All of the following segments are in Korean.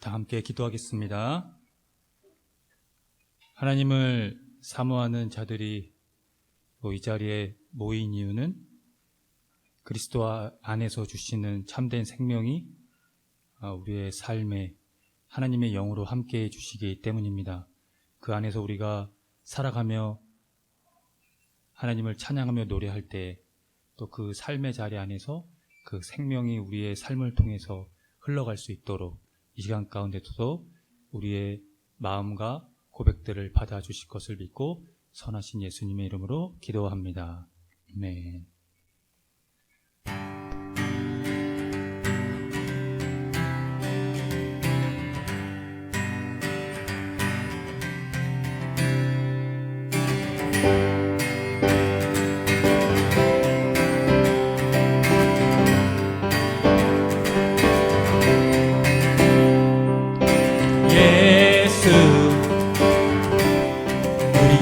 다 함께 기도하겠습니다. 하나님을 사모하는 자들이 이 자리에 모인 이유는 그리스도 안에서 주시는 참된 생명이 우리의 삶에 하나님의 영으로 함께해 주시기 때문입니다. 그 안에서 우리가 살아가며 하나님을 찬양하며 노래할 때 또 그 삶의 자리 안에서 그 생명이 우리의 삶을 통해서 흘러갈 수 있도록 이 시간 가운데서도 우리의 마음과 고백들을 받아주실 것을 믿고 선하신 예수님의 이름으로 기도합니다. 아멘.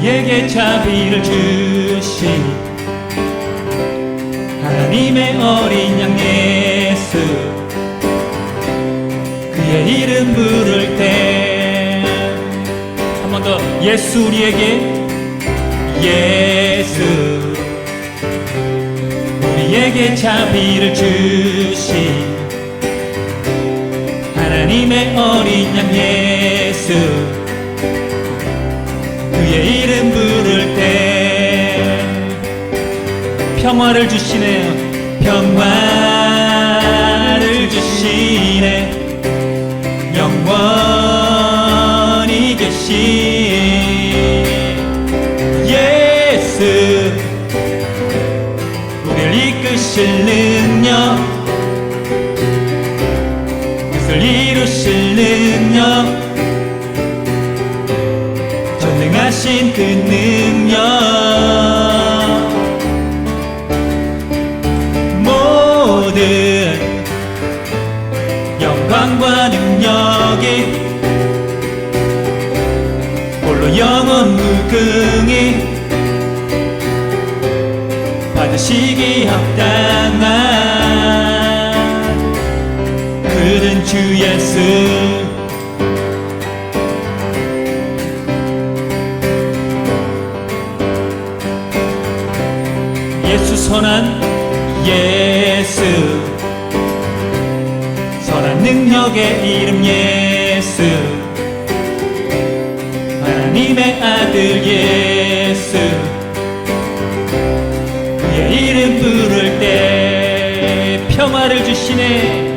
우리에게 자비를 주신 하나님의 어린 양 예수, 그의 이름 부를 때 한 번 더 예수, 우리에게 자비를 주신 하나님의 어린 양 예수, 그의 이름 부를 때 평화를 주시네요. 평화를 주시네. 영원히 계신 예수, 우리를 이끄실 능력, 뜻을 이루실 능력, 전능하신 그 능력, 모든 영광과 능력이 홀로 영원 무궁히 받으시기 합당한 그는 주 예수. 예수 선한 예수, 선한 능력의 이름 예수, 하나님의 아들 예수, 그의 이름 부를 때 평화를 주시네.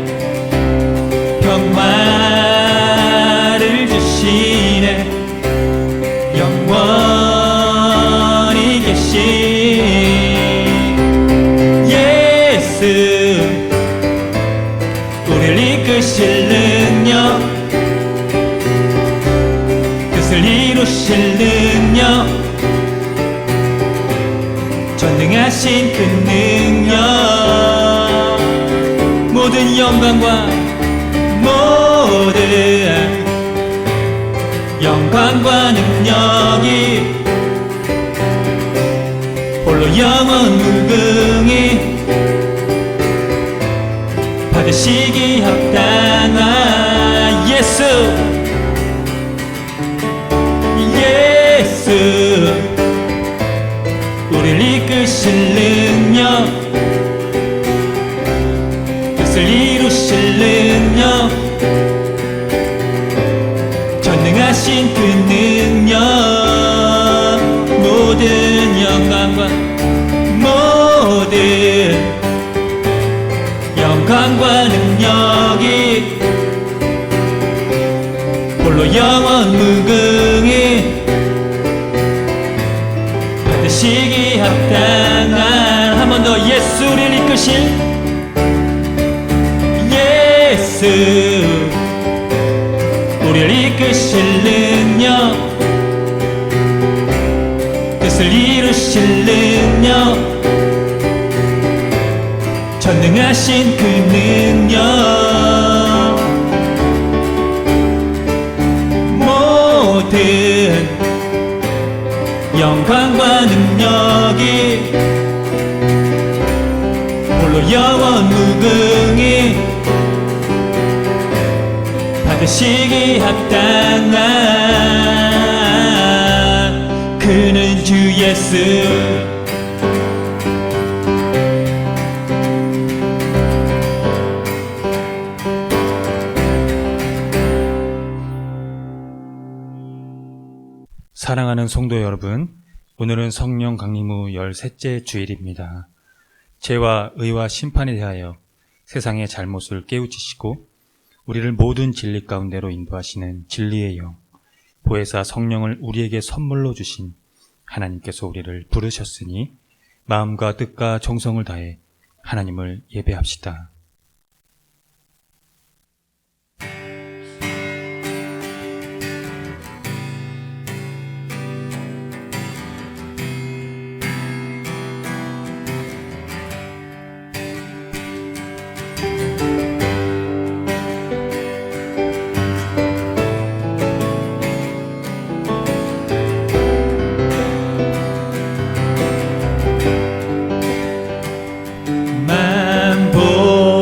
평화를 주시네. 영원히 계신 우리를 이끄실 능력, 뜻을 이루실 능력, 전능하신 그 능력, 모든 영광과 능력이 홀로 영원 무궁히 받으시기 합당한 예수, 우리를 이끄실 능력, 뜻을 이루실 능력, 전능하신 그 능력, 모든 영광과 능력이 홀로 영원 무궁히 받으시기 합당한, 한 번 더 예수, 우리를 이끄실 예수, 우리를 이끄실 능력, 뜻을 이루실 능력, 전능하신 그 능력, 모든 영광과 능력이 홀로 영원 무궁히 시기합당한 그는 주 예수. 사랑하는 성도 여러분, 오늘은 성령 강림 후 13째 주일입니다. 죄와 의와 심판에 대하여 세상의 잘못을 깨우치시고 우리를 모든 진리 가운데로 인도하시는 진리의 영, 보혜사 성령을 우리에게 선물로 주신 하나님께서 우리를 부르셨으니 마음과 뜻과 정성을 다해 하나님을 예배합시다.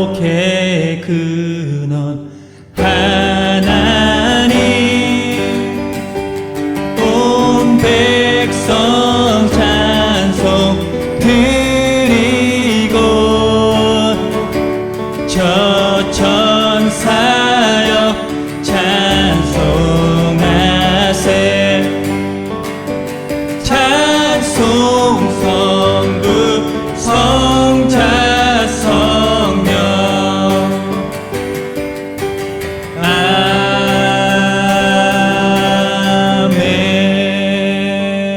만복의 근원 하나님, 온 백성 찬송 드리고 저 천사여 찬송하세. 찬송 성부 성자 성령.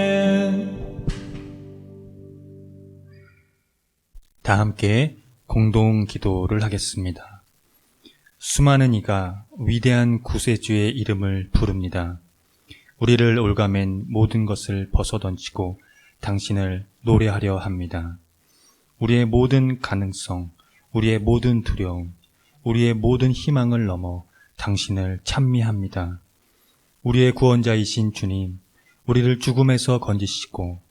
아멘. 다 함께 공동 기도를 하겠습니다. 수많은 이가 위대한 구세주의 이름을 부릅니다. 우리를 올가맨 모든 것을 벗어던지고 당신을 노래하려 합니다. 우리의 모든 가능성, 우리의 모든 두려움, 우리의 모든 희망을 넘어 당신을 찬미합니다. 우리의 구원자이신 주님, 우리를 죽음에서 건지시고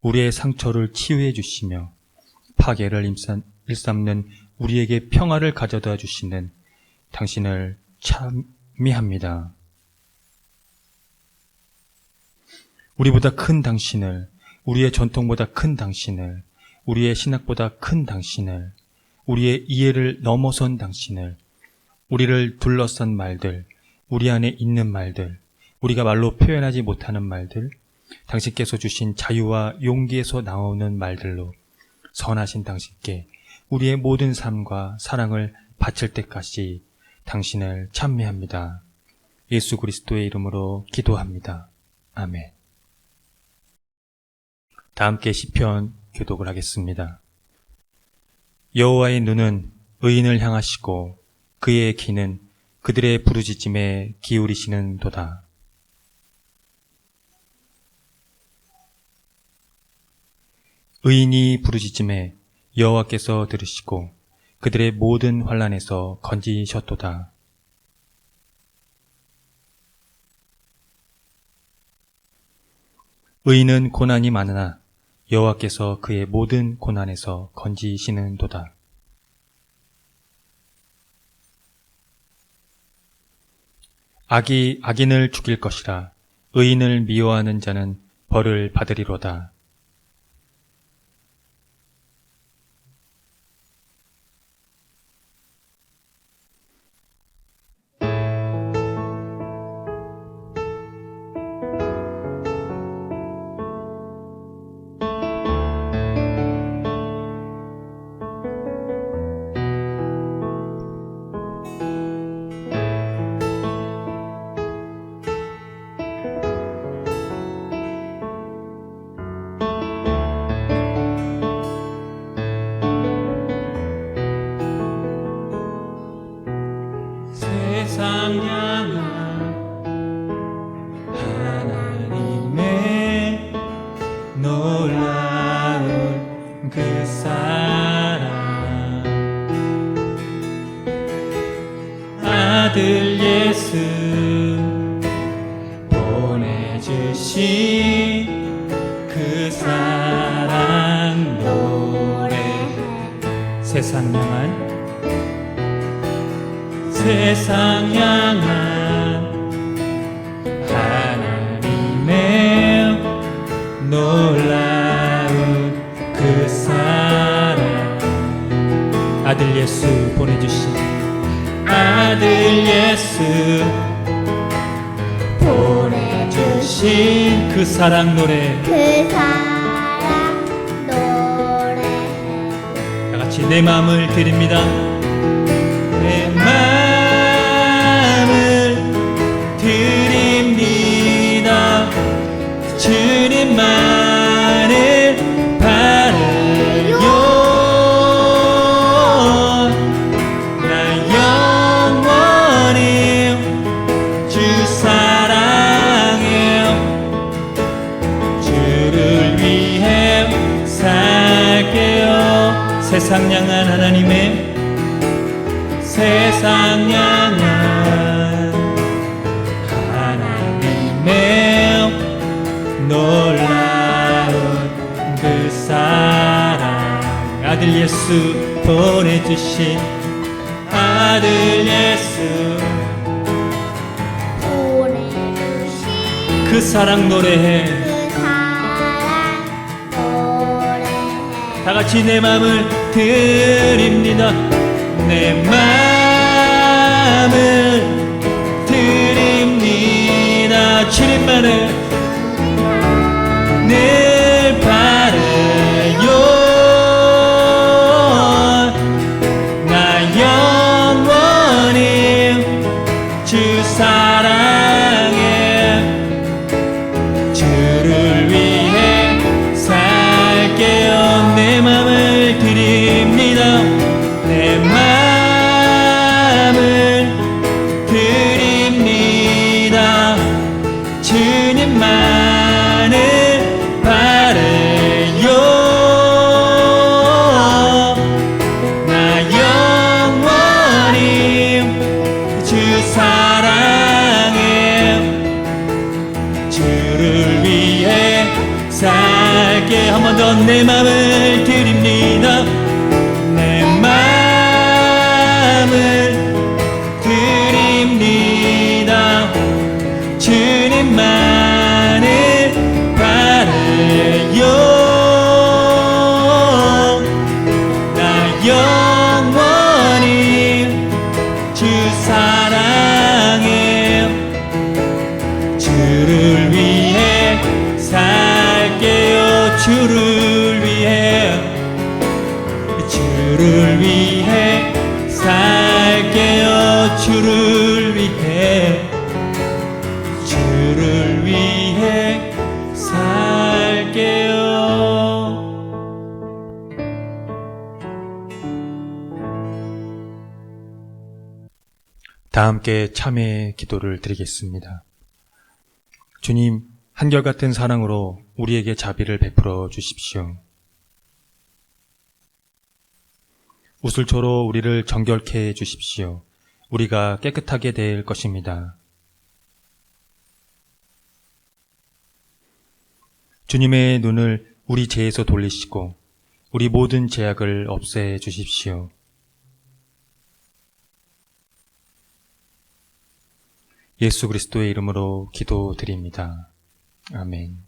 우리의 상처를 치유해 주시며 파괴를 일삼는 우리에게 평화를 가져다 주시는 당신을 찬미합니다. 우리보다 큰 당신을, 우리의 전통보다 큰 당신을, 우리의 신학보다 큰 당신을, 우리의 이해를 넘어선 당신을, 우리를 둘러싼 말들, 우리 안에 있는 말들, 우리가 말로 표현하지 못하는 말들, 당신께서 주신 자유와 용기에서 나오는 말들로 선하신 당신께 우리의 모든 삶과 사랑을 바칠 때까지 당신을 찬미합니다. 예수 그리스도의 이름으로 기도합니다. 아멘. 다 함께 시편 교독을 하겠습니다. 여호와의 눈은 의인을 향하시고 그의 귀는 그들의 부르짖음에 기울이시는도다. 의인이 부르짖음에 여호와께서 들으시고 그들의 모든 환난에서 건지셨도다. 의인은 고난이 많으나 여호와께서 그의 모든 고난에서 건지시는도다. 악이 악인을 죽일 것이라. 의인을 미워하는 자는 벌을 받으리로다. 세상 향한 하나님의 놀라운 그 사랑, 아들 예수 보내주신 그 사랑 노래. 세상 향한 아들 예수 보내주신 아들 예수 보내주신 그 사랑 노래 그 사랑 노래 다 같이 내 마음을 드립니다. 내 마음을 드립니다. 주님만을 바라요. 나 영원히 주 사랑해요. 주를 위해 살게요. 세상 향한 세상 향한 하나님의 놀라운 그 사랑 아들 예수 보내주신 아들 예수 보내주신 그 사랑 노래해 그 사랑 노래 다 같이 내 마음을 드립니다. 내 마음을 드립니다. 주님만을 늘 바라요. 나 영원히 주 사랑해. 주를 위해 살게요. 내 마음을 드립니다. 내 마음을 드립니다. 주님만을 바라요. 나 영원히 주 사랑해. 주를 위해 살게 한 번 더 내 마음을 드립니다. 내 마음을 드립니다. 주님만을 바라요. 나 영원히 주 사랑해. 주를 위해 살게요. 주를 위해 살게요. 주를 위해 살게요. 다 함께 참회의 기도를 드리겠습니다. 주님, 한결같은 사랑으로 우리에게 자비를 베풀어 주십시오. 우슬초로 우리를 정결케 해 주십시오. 우리가 깨끗하게 될 것입니다. 주님의 눈을 우리 죄에서 돌리시고 우리 모든 죄악을 없애 주십시오. 예수 그리스도의 이름으로 기도드립니다. 아멘.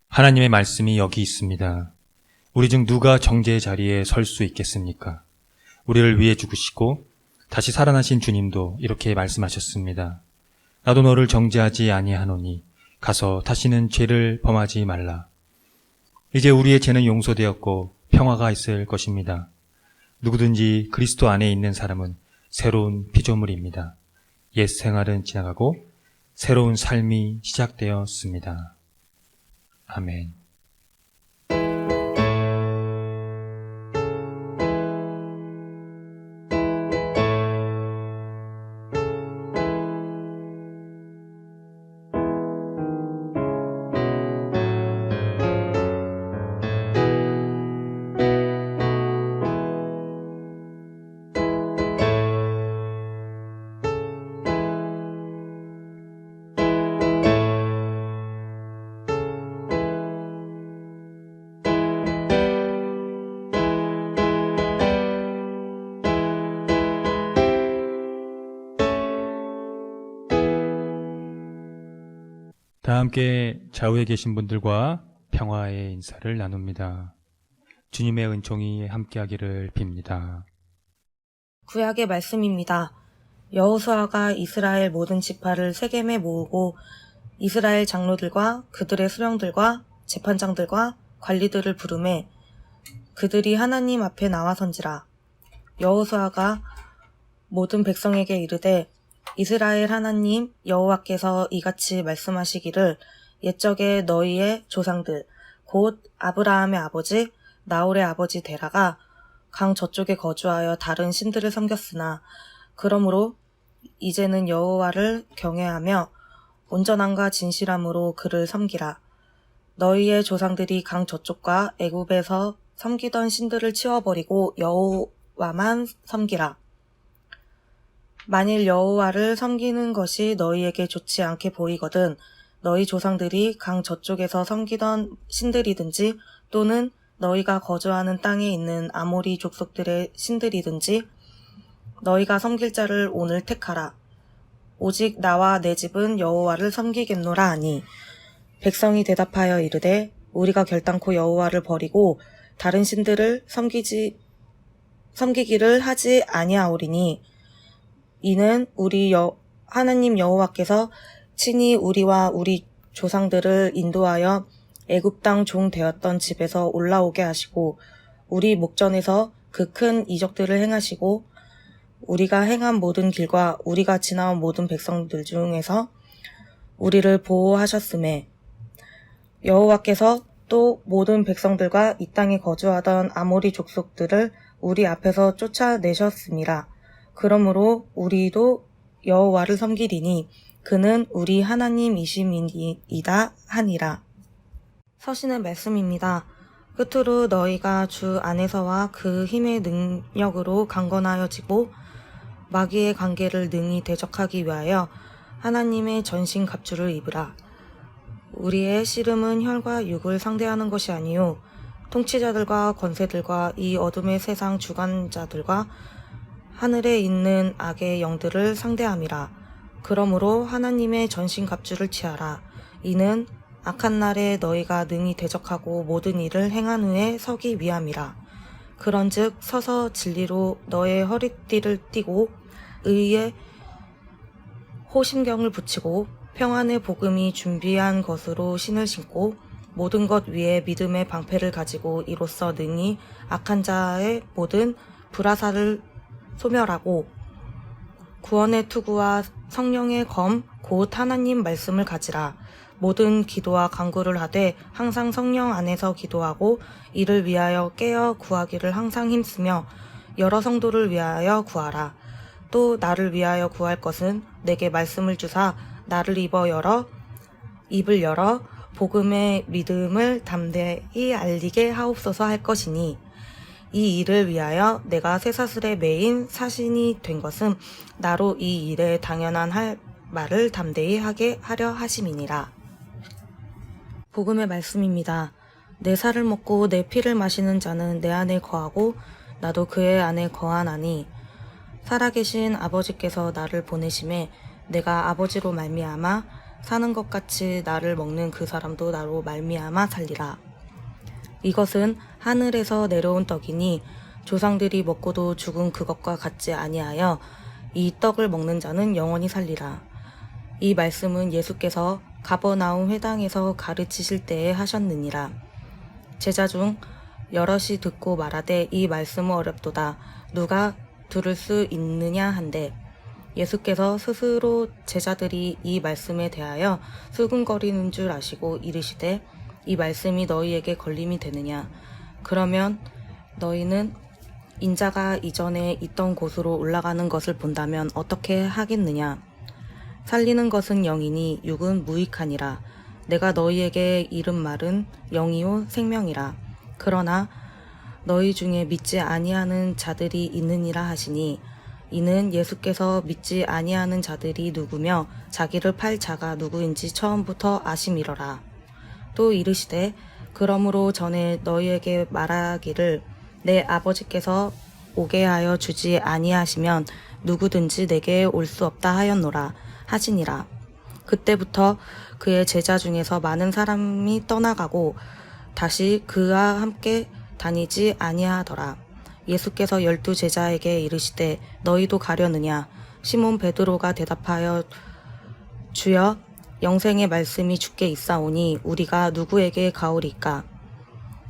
하나님의 말씀이 여기 있습니다. 우리 중 누가 정죄의 자리에 설 수 있겠습니까? 우리를 위해 죽으시고 다시 살아나신 주님도 이렇게 말씀하셨습니다. 나도 너를 정죄하지 아니하노니 가서 다시는 죄를 범하지 말라. 이제 우리의 죄는 용서되었고 평화가 있을 것입니다. 누구든지 그리스도 안에 있는 사람은 새로운 피조물입니다. 옛 생활은 지나가고 새로운 삶이 시작되었습니다. 아멘. 다 함께 좌우에 계신 분들과 평화의 인사를 나눕니다. 주님의 은총이 함께하기를 빕니다. 구약의 말씀입니다. 여호수아가 이스라엘 모든 지파를 세겜에 모으고 이스라엘 장로들과 그들의 수령들과 재판장들과 관리들을 부르매 그들이 하나님 앞에 나와선지라. 여호수아가 모든 백성에게 이르되 이스라엘 하나님 여호와께서 이같이 말씀하시기를 옛적에 너희의 조상들 곧 아브라함의 아버지 나홀의 아버지 데라가 강 저쪽에 거주하여 다른 신들을 섬겼으나 그러므로 이제는 여호와를 경외하며 온전함과 진실함으로 그를 섬기라. 너희의 조상들이 강 저쪽과 애굽에서 섬기던 신들을 치워버리고 여호와만 섬기라. 만일 여호와를 섬기는 것이 너희에게 좋지 않게 보이거든 너희 조상들이 강 저쪽에서 섬기던 신들이든지 또는 너희가 거주하는 땅에 있는 아모리 족속들의 신들이든지 너희가 섬길 자를 오늘 택하라. 오직 나와 내 집은 여호와를 섬기겠노라 하니 백성이 대답하여 이르되 우리가 결단코 여호와를 버리고 다른 신들을 섬기기를 하지 아니하오리니 이는 우리 하나님 여호와께서 친히 우리와 우리 조상들을 인도하여 애굽 땅 종 되었던 집에서 올라오게 하시고 우리 목전에서 그 큰 이적들을 행하시고 우리가 행한 모든 길과 우리가 지나온 모든 백성들 중에서 우리를 보호하셨음에 여호와께서 또 모든 백성들과 이 땅에 거주하던 아모리 족속들을 우리 앞에서 쫓아내셨음이라. 그러므로 우리도 여호와를 섬기리니 그는 우리 하나님이심이다 하니라. 서신의 말씀입니다. 끝으로 너희가 주 안에서와 그 힘의 능력으로 강건하여지고 마귀의 관계를 능히 대적하기 위하여 하나님의 전신 갑주를 입으라. 우리의 씨름은 혈과 육을 상대하는 것이 아니요 통치자들과 권세들과 이 어둠의 세상 주관자들과 하늘에 있는 악의 영들을 상대함이라. 그러므로 하나님의 전신 갑주를 취하라. 이는 악한 날에 너희가 능히 대적하고 모든 일을 행한 후에 서기 위함이라. 그런즉 서서 진리로 너의 허리띠를 띠고 의의 호심경을 붙이고 평안의 복음이 준비한 것으로 신을 신고 모든 것 위에 믿음의 방패를 가지고 이로써 능히 악한 자의 모든 불화살을 소멸하고 구원의 투구와 성령의 검 곧 하나님 말씀을 가지라. 모든 기도와 간구를 하되 항상 성령 안에서 기도하고 이를 위하여 깨어 구하기를 항상 힘쓰며 여러 성도를 위하여 구하라. 또 나를 위하여 구할 것은 내게 말씀을 주사 나를 입을 열어 복음의 믿음을 담대히 알리게 하옵소서 할 것이니 이 일을 위하여 내가 쇠사슬에 매인 사신이 된 것은 나로 이 일에 당연한 할 말을 담대히 하게 하려 하심이니라. 복음의 말씀입니다. 내 살을 먹고 내 피를 마시는 자는 내 안에 거하고 나도 그의 안에 거하나니 살아계신 아버지께서 나를 보내심에 내가 아버지로 말미암아 사는 것 같이 나를 먹는 그 사람도 나로 말미암아 살리라. 이것은 하늘에서 내려온 떡이니 조상들이 먹고도 죽은 그것과 같지 아니하여 이 떡을 먹는 자는 영원히 살리라. 이 말씀은 예수께서 가버나움 회당에서 가르치실 때에 하셨느니라. 제자 중 여럿이 듣고 말하되 이 말씀은 어렵도다. 누가 들을 수 있느냐 한데 예수께서 스스로 제자들이 이 말씀에 대하여 수근거리는 줄 아시고 이르시되 이 말씀이 너희에게 걸림이 되느냐. 그러면 너희는 인자가 이전에 있던 곳으로 올라가는 것을 본다면 어떻게 하겠느냐. 살리는 것은 영이니 육은 무익하니라. 내가 너희에게 이른 말은 영이요 생명이라. 그러나 너희 중에 믿지 아니하는 자들이 있느니라 하시니 이는 예수께서 믿지 아니하는 자들이 누구며 자기를 팔 자가 누구인지 처음부터 아심이러라. 또 이르시되 그러므로 전에 너희에게 말하기를 내 아버지께서 오게 하여 주지 아니하시면 누구든지 내게 올 수 없다 하였노라 하시니라. 그때부터 그의 제자 중에서 많은 사람이 떠나가고 다시 그와 함께 다니지 아니하더라. 예수께서 12 제자에게 이르시되 너희도 가려느냐. 시몬 베드로가 대답하여 주여 영생의 말씀이 주께 있사오니 우리가 누구에게 가오리까.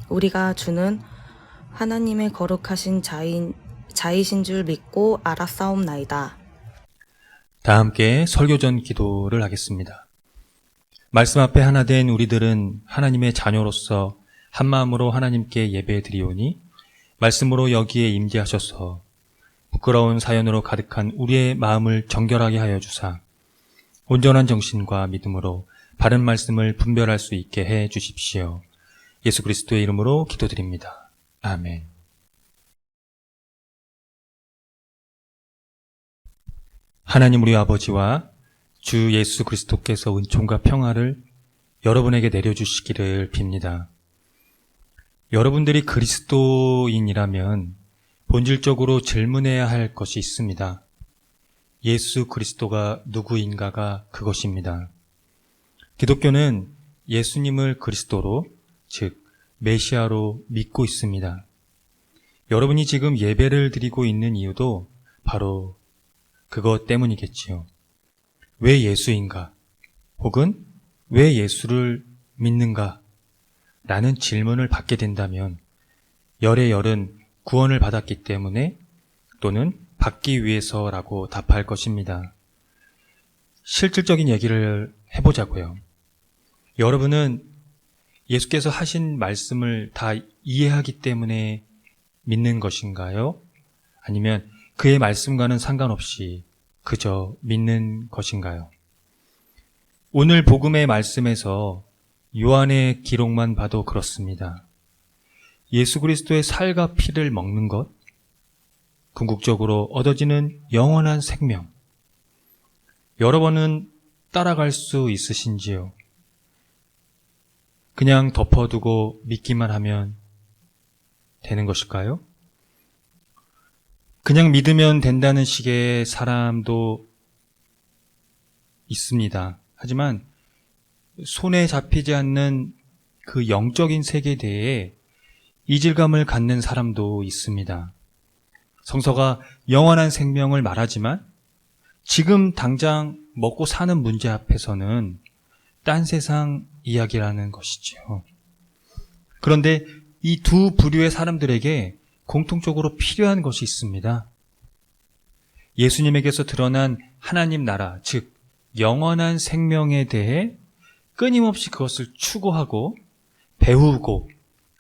우리가 주는 하나님의 거룩하신 자이신 줄 믿고 알았사옵나이다. 다 함께 설교전 기도를 하겠습니다. 말씀 앞에 하나 된 우리들은 하나님의 자녀로서 한마음으로 하나님께 예배드리오니 말씀으로 여기에 임재하셔서 부끄러운 사연으로 가득한 우리의 마음을 정결하게 하여 주사 온전한 정신과 믿음으로 바른 말씀을 분별할 수 있게 해 주십시오. 예수 그리스도의 이름으로 기도드립니다. 아멘. 하나님 우리 아버지와 주 예수 그리스도께서 은총과 평화를 여러분에게 내려주시기를 빕니다. 여러분들이 그리스도인이라면 본질적으로 질문해야 할 것이 있습니다. 예수 그리스도가 누구인가가 그것입니다. 기독교는 예수님을 그리스도로, 즉 메시아로 믿고 있습니다. 여러분이 지금 예배를 드리고 있는 이유도 바로 그것 때문이겠지요. 왜 예수인가? 혹은 왜 예수를 믿는가? 라는 질문을 받게 된다면 열의 열은 구원을 받았기 때문에 또는 받기 위해서라고 답할 것입니다. 실질적인 얘기를 해보자고요. 여러분은 예수께서 하신 말씀을 다 이해하기 때문에 믿는 것인가요? 아니면 그의 말씀과는 상관없이 그저 믿는 것인가요? 오늘 복음의 말씀에서 요한의 기록만 봐도 그렇습니다. 예수 그리스도의 살과 피를 먹는 것, 궁극적으로 얻어지는 영원한 생명. 여러분은 따라갈 수 있으신지요? 그냥 덮어두고 믿기만 하면 되는 것일까요? 그냥 믿으면 된다는 식의 사람도 있습니다. 하지만 손에 잡히지 않는 그 영적인 세계에 대해 이질감을 갖는 사람도 있습니다. 성서가 영원한 생명을 말하지만 지금 당장 먹고 사는 문제 앞에서는 딴 세상 이야기라는 것이죠. 그런데 이 두 부류의 사람들에게 공통적으로 필요한 것이 있습니다. 예수님에게서 드러난 하나님 나라, 즉 영원한 생명에 대해 끊임없이 그것을 추구하고 배우고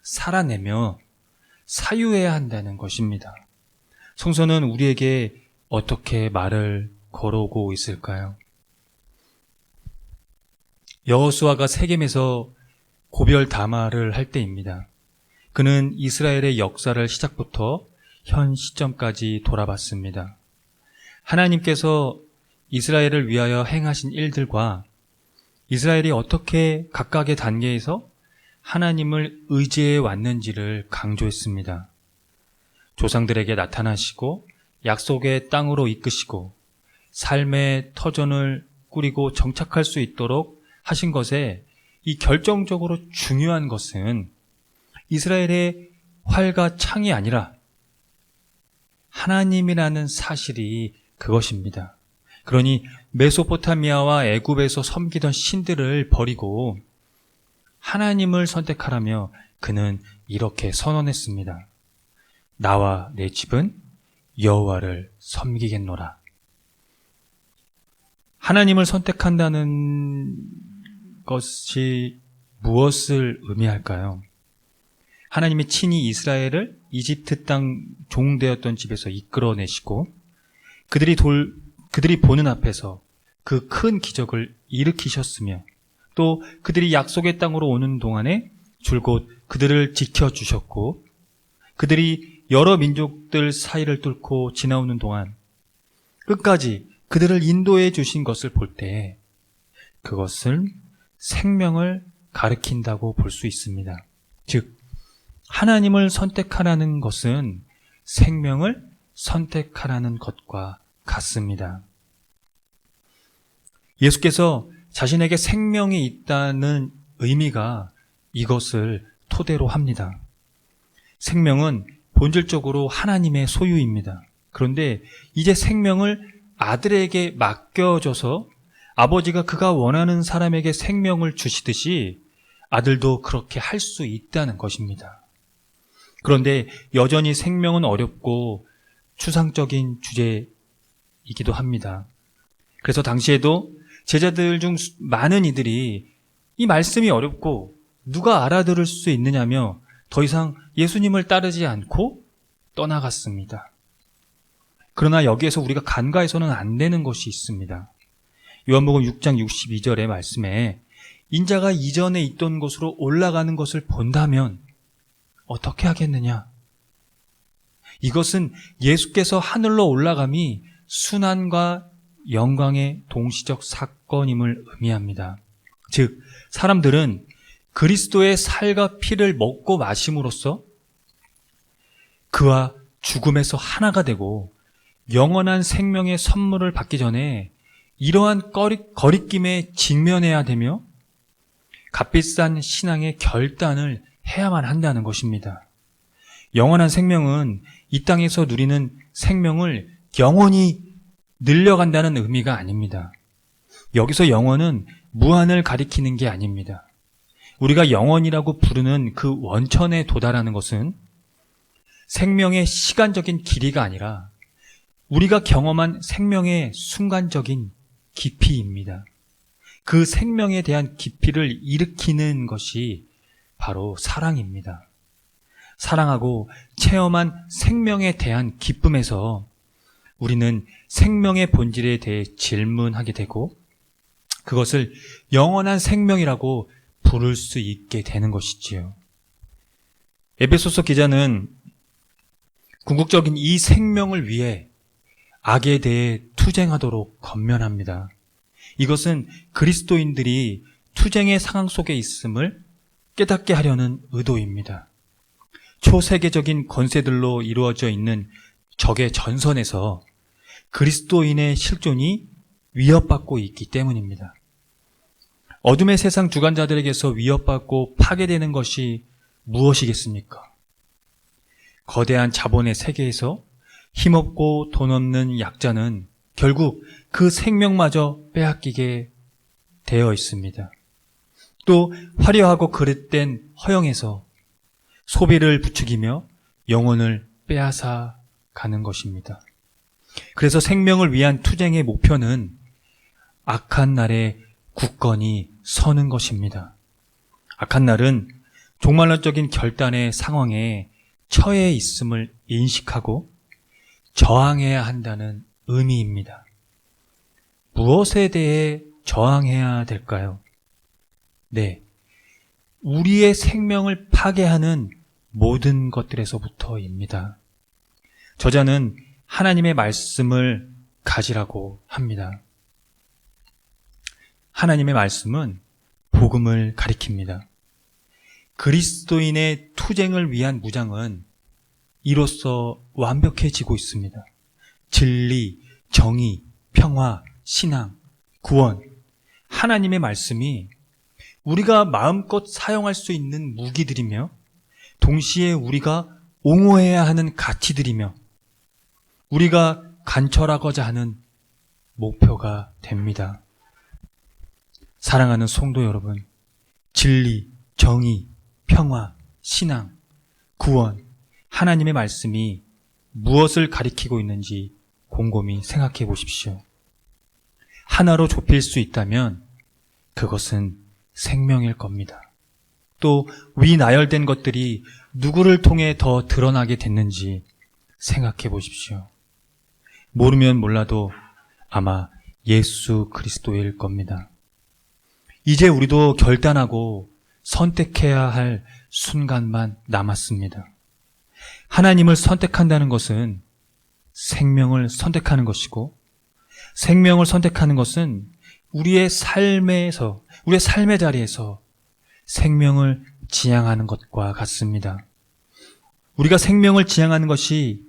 살아내며 사유해야 한다는 것입니다. 성서는 우리에게 어떻게 말을 걸어오고 있을까요? 여호수아가 세겜에서 고별 담화를 할 때입니다. 그는 이스라엘의 역사를 시작부터 현 시점까지 돌아봤습니다. 하나님께서 이스라엘을 위하여 행하신 일들과 이스라엘이 어떻게 각각의 단계에서 하나님을 의지해 왔는지를 강조했습니다. 조상들에게 나타나시고 약속의 땅으로 이끄시고 삶의 터전을 꾸리고 정착할 수 있도록 하신 것에 이 결정적으로 중요한 것은 이스라엘의 활과 창이 아니라 하나님이라는 사실이 그것입니다. 그러니 메소포타미아와 애굽에서 섬기던 신들을 버리고 하나님을 선택하라며 그는 이렇게 선언했습니다. 나와 내 집은 여호와를 섬기겠노라. 하나님을 선택한다는 것이 무엇을 의미할까요? 하나님이 친히 이스라엘을 이집트 땅 종되었던 집에서 이끌어내시고 그들이 보는 앞에서 그 큰 기적을 일으키셨으며 또 그들이 약속의 땅으로 오는 동안에 줄곧 그들을 지켜주셨고 그들이 여러 민족들 사이를 뚫고 지나오는 동안 끝까지 그들을 인도해 주신 것을 볼 때 그것은 생명을 가리킨다고 볼 수 있습니다. 즉 하나님을 선택하라는 것은 생명을 선택하라는 것과 같습니다. 예수께서 자신에게 생명이 있다는 의미가 이것을 토대로 합니다. 생명은 본질적으로 하나님의 소유입니다. 그런데 이제 생명을 아들에게 맡겨줘서 아버지가 그가 원하는 사람에게 생명을 주시듯이 아들도 그렇게 할 수 있다는 것입니다. 그런데 여전히 생명은 어렵고 추상적인 주제이기도 합니다. 그래서 당시에도 제자들 중 많은 이들이 이 말씀이 어렵고 누가 알아들을 수 있느냐며 더 이상 예수님을 따르지 않고 떠나갔습니다. 그러나 여기에서 우리가 간과해서는 안 되는 것이 있습니다. 요한복음 6장 62절의 말씀에 인자가 이전에 있던 곳으로 올라가는 것을 본다면 어떻게 하겠느냐? 이것은 예수께서 하늘로 올라감이 순환과 영광의 동시적 사건임을 의미합니다. 즉 사람들은 그리스도의 살과 피를 먹고 마심으로써 그와 죽음에서 하나가 되고 영원한 생명의 선물을 받기 전에 이러한 거리낌에 직면해야 되며 값비싼 신앙의 결단을 해야만 한다는 것입니다. 영원한 생명은 이 땅에서 누리는 생명을 영원히 늘려간다는 의미가 아닙니다. 여기서 영원은 무한을 가리키는 게 아닙니다. 우리가 영원이라고 부르는 그 원천에 도달하는 것은 생명의 시간적인 길이가 아니라 우리가 경험한 생명의 순간적인 깊이입니다. 그 생명에 대한 깊이를 일으키는 것이 바로 사랑입니다. 사랑하고 체험한 생명에 대한 기쁨에서 우리는 생명의 본질에 대해 질문하게 되고 그것을 영원한 생명이라고 부를 수 있게 되는 것이지요. 에베소서 기자는 궁극적인 이 생명을 위해 악에 대해 투쟁하도록 권면합니다. 이것은 그리스도인들이 투쟁의 상황 속에 있음을 깨닫게 하려는 의도입니다. 초세계적인 권세들로 이루어져 있는 적의 전선에서 그리스도인의 실존이 위협받고 있기 때문입니다. 어둠의 세상 주관자들에게서 위협받고 파괴되는 것이 무엇이겠습니까? 거대한 자본의 세계에서 힘없고 돈 없는 약자는 결국 그 생명마저 빼앗기게 되어 있습니다. 또 화려하고 그릇된 허영에서 소비를 부추기며 영혼을 빼앗아 가는 것입니다. 그래서 생명을 위한 투쟁의 목표는 악한 날에 굳건히 서는 것입니다. 악한 날은 종말론적인 결단의 상황에 처해 있음을 인식하고 저항해야 한다는 의미입니다. 무엇에 대해 저항해야 될까요? 네, 우리의 생명을 파괴하는 모든 것들에서부터입니다. 저자는 하나님의 말씀을 가지라고 합니다. 하나님의 말씀은 복음을 가리킵니다. 그리스도인의 투쟁을 위한 무장은 이로써 완벽해지고 있습니다. 진리, 정의, 평화, 신앙, 구원, 하나님의 말씀이 우리가 마음껏 사용할 수 있는 무기들이며 동시에 우리가 옹호해야 하는 가치들이며 우리가 관철하고자 하는 목표가 됩니다. 사랑하는 성도 여러분, 진리, 정의, 평화, 신앙, 구원, 하나님의 말씀이 무엇을 가리키고 있는지 곰곰이 생각해 보십시오. 하나로 좁힐 수 있다면 그것은 생명일 겁니다. 또 위나열된 것들이 누구를 통해 더 드러나게 됐는지 생각해 보십시오. 모르면 몰라도 아마 예수 그리스도일 겁니다. 이제 우리도 결단하고 선택해야 할 순간만 남았습니다. 하나님을 선택한다는 것은 생명을 선택하는 것이고, 생명을 선택하는 것은 우리의 삶의 자리에서 생명을 지향하는 것과 같습니다. 우리가 생명을 지향하는 것이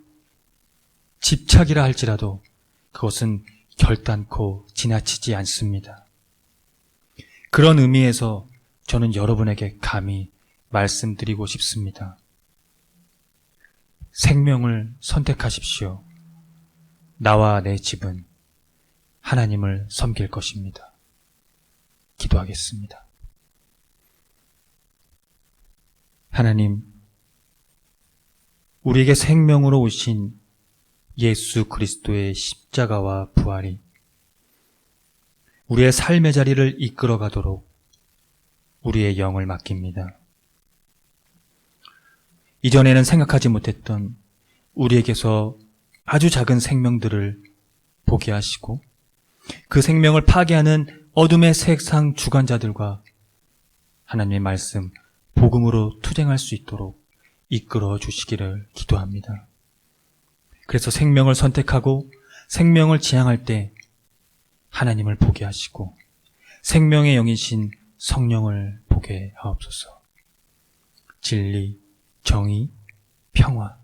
집착이라 할지라도 그것은 결단코 지나치지 않습니다. 그런 의미에서 저는 여러분에게 감히 말씀드리고 싶습니다. 생명을 선택하십시오. 나와 내 집은 하나님을 섬길 것입니다. 기도하겠습니다. 하나님, 우리에게 생명으로 오신 예수 그리스도의 십자가와 부활이 우리의 삶의 자리를 이끌어 가도록 우리의 영을 맡깁니다. 이전에는 생각하지 못했던 우리에게서 아주 작은 생명들을 보게 하시고 그 생명을 파괴하는 어둠의 세상 주관자들과 하나님의 말씀, 복음으로 투쟁할 수 있도록 이끌어 주시기를 기도합니다. 그래서 생명을 선택하고 생명을 지향할 때 하나님을 보게 하시고 생명의 영이신 성령을 보게 하옵소서. 진리, 정의, 평화,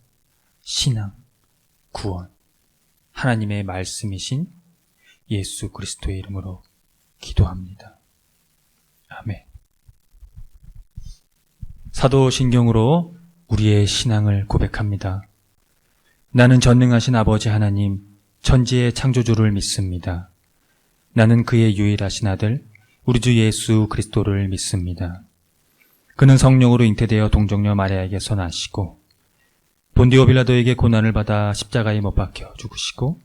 신앙, 구원, 하나님의 말씀이신 예수 그리스도의 이름으로 기도합니다. 아멘. 사도신경으로 우리의 신앙을 고백합니다. 나는 전능하신 아버지 하나님, 천지의 창조주를 믿습니다. 나는 그의 유일하신 아들, 우리 주 예수 그리스도를 믿습니다. 그는 성령으로 잉태되어 동정녀 마리아에게서 나시고 본디오 빌라도에게 고난을 받아 십자가에 못 박혀 죽으시고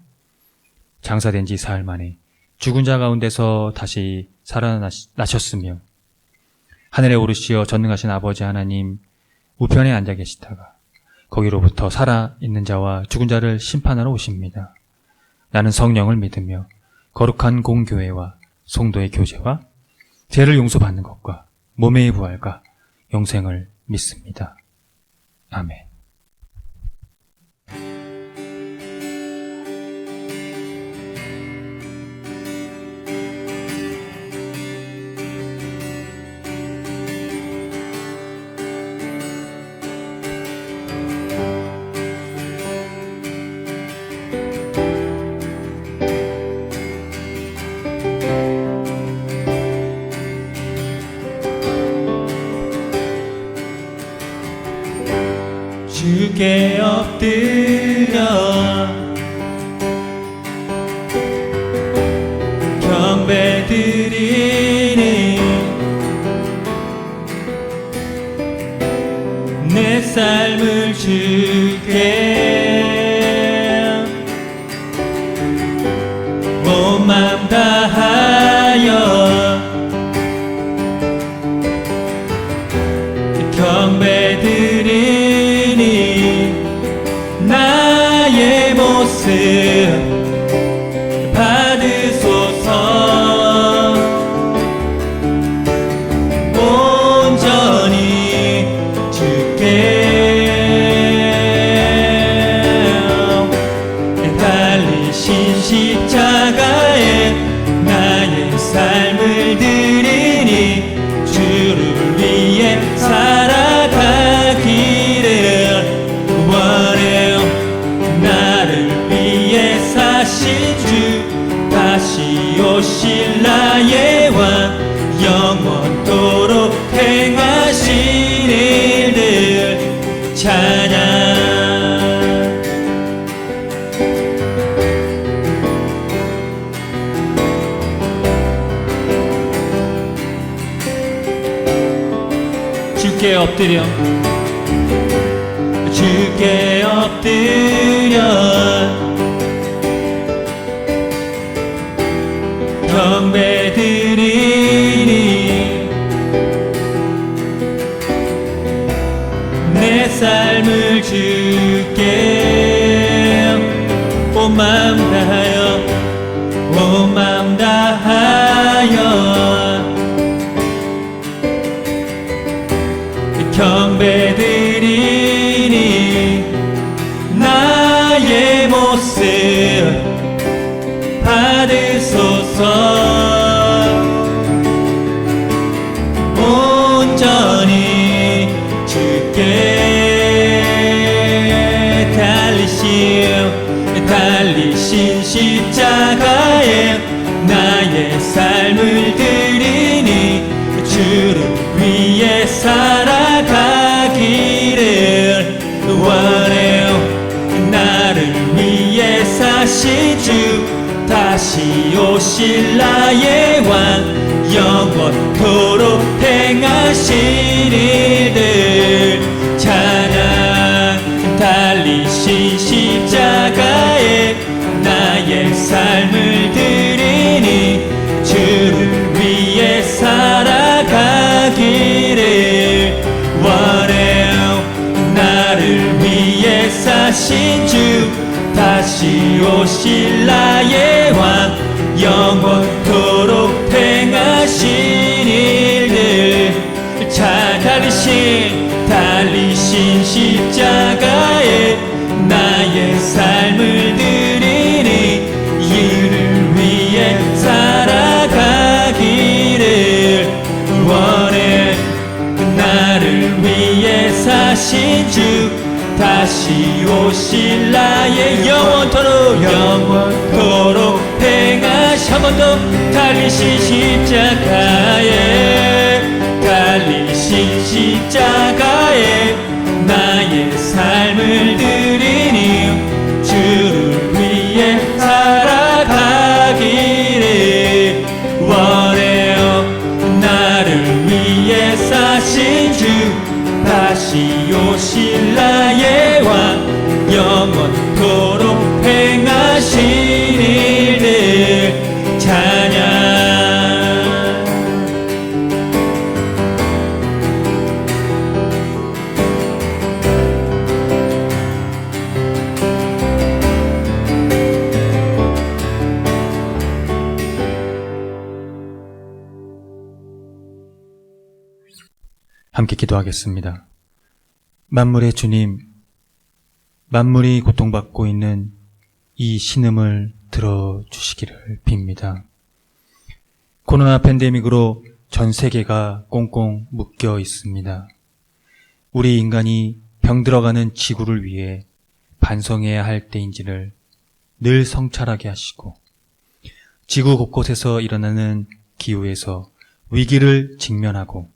장사된 지 사흘 만에 죽은 자 가운데서 다시 살아나셨으며 하늘에 오르시어 전능하신 아버지 하나님 우편에 앉아 계시다가 거기로부터 살아있는 자와 죽은 자를 심판하러 오십니다. 나는 성령을 믿으며 거룩한 공교회와 성도의 교제와 죄를 용서받는 것과 몸의 부활과 영생을 믿습니다. 아멘. 주께 엎드려 경배드리니 내 삶을 주께 온 마음 다하여 경배드리니 나의 모습 받으소서. 온전히 주께 달리신 십자가에 나의 삶을 드리니 주를 위해 살아가기 주께 엎드려 주께 엎드려 경배드리니 내 삶을 주께 온 마음 다하여 온 마음 다하여 경배드리니 나의 모습 받으소서 온전히 주께 달리신 십자가에 나의 삶을 드리니 주를 위해 살아가기를 원해요. 나를 위해 사신 주 다시 오실 나의 왕 영원토록 행하신 일들 찬양 달리신 십자가에 나의 삶을 드리니 주를 위해 살아가기를 원해요. 나를 위해 사신 주 다시 오실 나의 왕 영원토록 행하신 일들 자 달리신 십자가에 나의 삶을 드리니 이를 위해 살아가기를 원해. 나를 위해 사신 주 다시 오실 나의 영원토록 행하시 한 번 더 달리신 십자가에 나의 삶을 드리니 주를 위해 살아가기를 원해요. 나를 위해 사신 주 다시 오실 나의 왕 영원토록 행하신 일들 찬양. 함께 기도하겠습니다. 만물의 주님, 만물이 고통받고 있는 이 신음을 들어주시기를 빕니다. 코로나 팬데믹으로 전 세계가 꽁꽁 묶여 있습니다. 우리 인간이 병들어가는 지구를 위해 반성해야 할 때인지를 늘 성찰하게 하시고 지구 곳곳에서 일어나는 기후에서 위기를 직면하고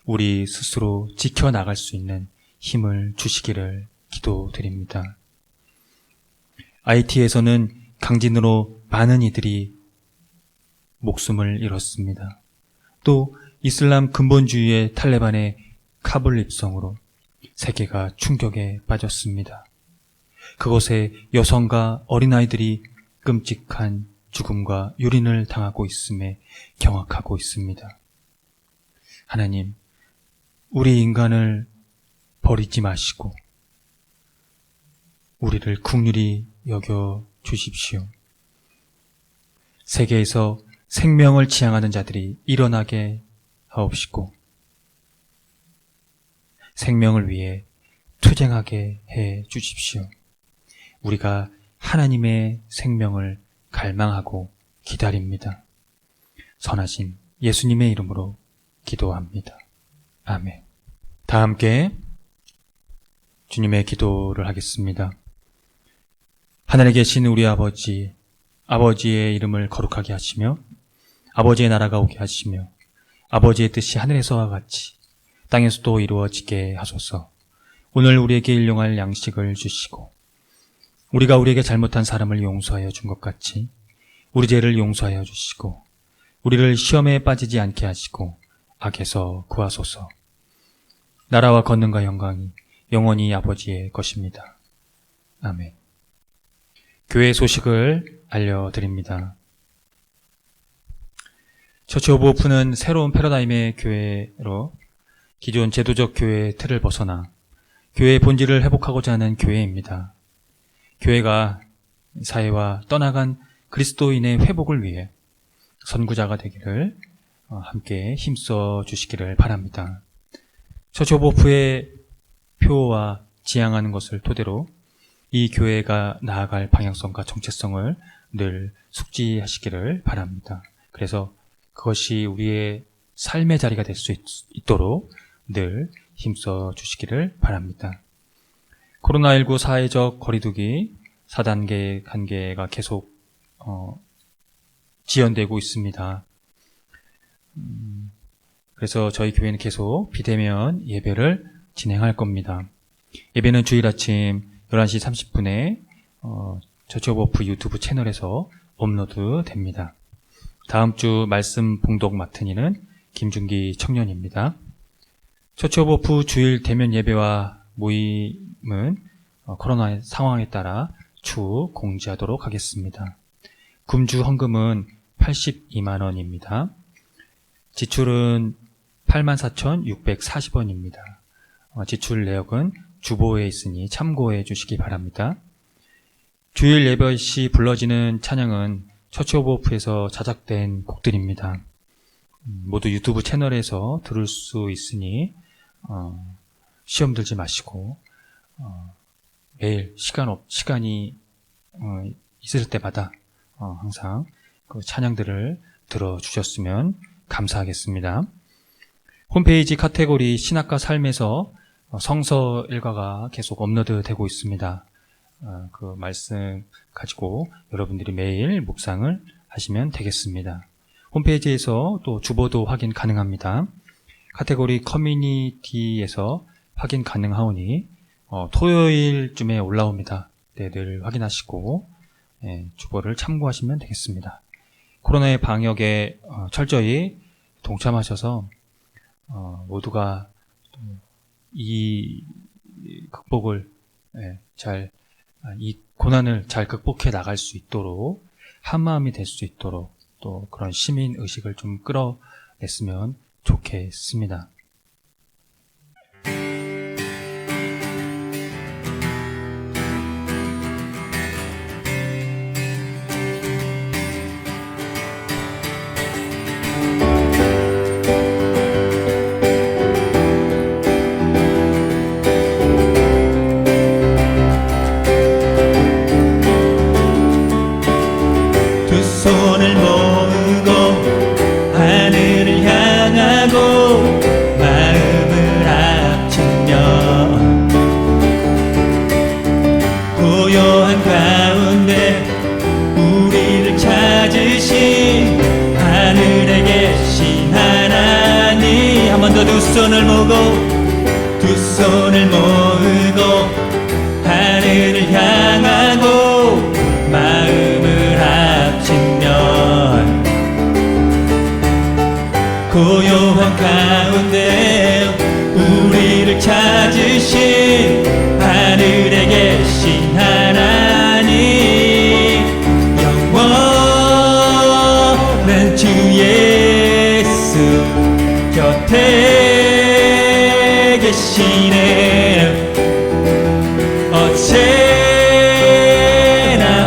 우리 스스로 지켜나갈 수 있는 힘을 주시기를 기도드립니다. IT에서는 강진으로 많은 이들이 목숨을 잃었습니다. 또 이슬람 근본주의의 탈레반의 카불 입성으로 세계가 충격에 빠졌습니다. 그곳에 여성과 어린아이들이 끔찍한 죽음과 유린을 당하고 있음에 경악하고 있습니다. 하나님, 우리 인간을 버리지 마시고 우리를 긍휼히 여겨 주십시오. 세계에서 생명을 지향하는 자들이 일어나게 하옵시고 생명을 위해 투쟁하게 해 주십시오. 우리가 하나님의 생명을 갈망하고 기다립니다. 선하신 예수님의 이름으로 기도합니다. 아멘. 다 함께 주님의 기도를 하겠습니다. 하늘에 계신 우리 아버지, 아버지의 이름을 거룩하게 하시며 아버지의 나라가 오게 하시며 아버지의 뜻이 하늘에서와 같이 땅에서도 이루어지게 하소서. 오늘 우리에게 일용할 양식을 주시고 우리가 우리에게 잘못한 사람을 용서하여 준 것 같이 우리 죄를 용서하여 주시고 우리를 시험에 빠지지 않게 하시고 악에서 구하소서. 나라와 권능과 영광이 영원히 아버지의 것입니다. 아멘. 교회 소식을 알려드립니다. 처치 오브 오픈은 새로운 패러다임의 교회로 기존 제도적 교회의 틀을 벗어나 교회의 본질을 회복하고자 하는 교회입니다. 교회가 사회와 떠나간 그리스도인의 회복을 위해 선구자가 되기를 함께 힘써 주시기를 바랍니다. 처치 오브 오픈의 표와 지향하는 것을 토대로 이 교회가 나아갈 방향성과 정체성을 늘 숙지하시기를 바랍니다. 그래서 그것이 우리의 삶의 자리가 될 수 있도록 늘 힘써 주시기를 바랍니다. 코로나19 사회적 거리두기 4단계 관계가 계속 지연되고 있습니다. 그래서 저희 교회는 계속 비대면 예배를 진행할 겁니다. 예배는 주일 아침 11시 30분에 처치 오브 오픈 유튜브 채널에서 업로드 됩니다. 다음 주 말씀 봉독 맡은 이는 김준기 청년입니다. 처치 오브 오픈 주일 대면 예배와 모임은 코로나 상황에 따라 추후 공지하도록 하겠습니다. 금주 헌금은 82만 원입니다. 지출은 84,640원입니다. 지출 내역은 주보에 있으니 참고해 주시기 바랍니다. 주일 예배 시 불러지는 찬양은 처치 오브 오픈에서 자작된 곡들입니다. 모두 유튜브 채널에서 들을 수 있으니 시험 들지 마시고 매일 시간이 있을 때마다 항상 그 찬양들을 들어주셨으면 감사하겠습니다. 홈페이지 카테고리 신학과 삶에서 성서 일과가 계속 업로드 되고 있습니다. 그 말씀 가지고 여러분들이 매일 묵상을 하시면 되겠습니다. 홈페이지에서 또 주보도 확인 가능합니다. 카테고리 커뮤니티에서 확인 가능하오니 토요일쯤에 올라옵니다. 네, 늘 확인하시고 주보를 참고하시면 되겠습니다. 코로나의 방역에 철저히 동참하셔서 모두가 이 극복을 이 고난을 잘 극복해 나갈 수 있도록 한마음이 될 수 있도록 또 그런 시민 의식을 좀 끌어냈으면 좋겠습니다. 두 손을 모으고 하늘을 향하고 마음을 합치며 고요한 가운데 우리를 찾으신 하늘에 계신 하나님, 한 번 더 두 손을 모으고 하늘을 향하고 마음을 합치면 고요한 가운데 우리를 찾으신 하늘에 계신 하나님, 영원한 주 예수 곁에 계시네. 어제나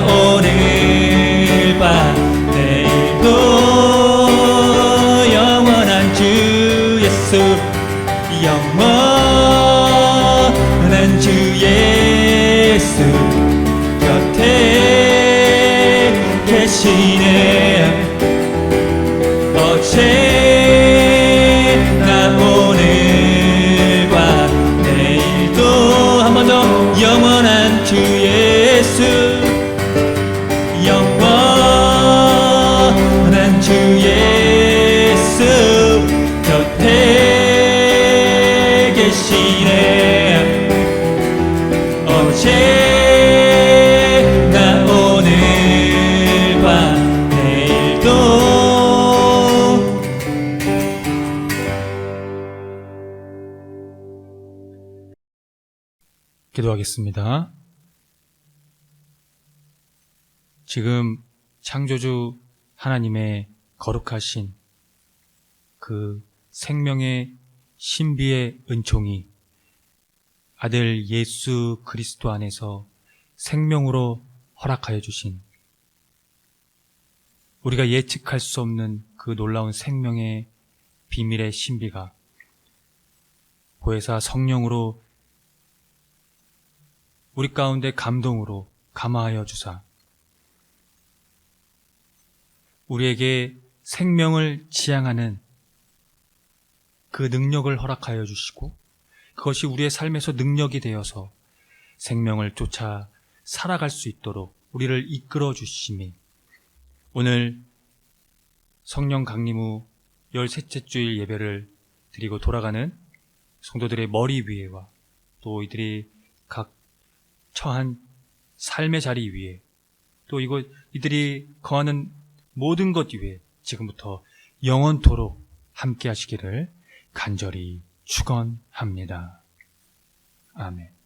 오늘과 내일도 영원한 주 예수, 영원한 주 예수 곁에 계시네. 어제나 오늘과 내일도 한 번 더 영원한 주 예수, 영원한 주 예수 곁에 기도하겠습니다. 지금 창조주 하나님의 거룩하신 그 생명의 신비의 은총이 아들 예수 그리스도 안에서 생명으로 허락하여 주신 우리가 예측할 수 없는 그 놀라운 생명의 비밀의 신비가 보혜사 성령으로 우리 가운데 감동으로 감화하여 주사 우리에게 생명을 지향하는 그 능력을 허락하여 주시고 그것이 우리의 삶에서 능력이 되어서 생명을 쫓아 살아갈 수 있도록 우리를 이끌어 주심이 오늘 성령 강림 후 13째 주일 예배를 드리고 돌아가는 성도들의 머리 위에와 또 이들이 각 처한 삶의 자리 위에 또 이들이 거하는 모든 것 위에 지금부터 영원토록 함께 하시기를 간절히 축원합니다. 아멘.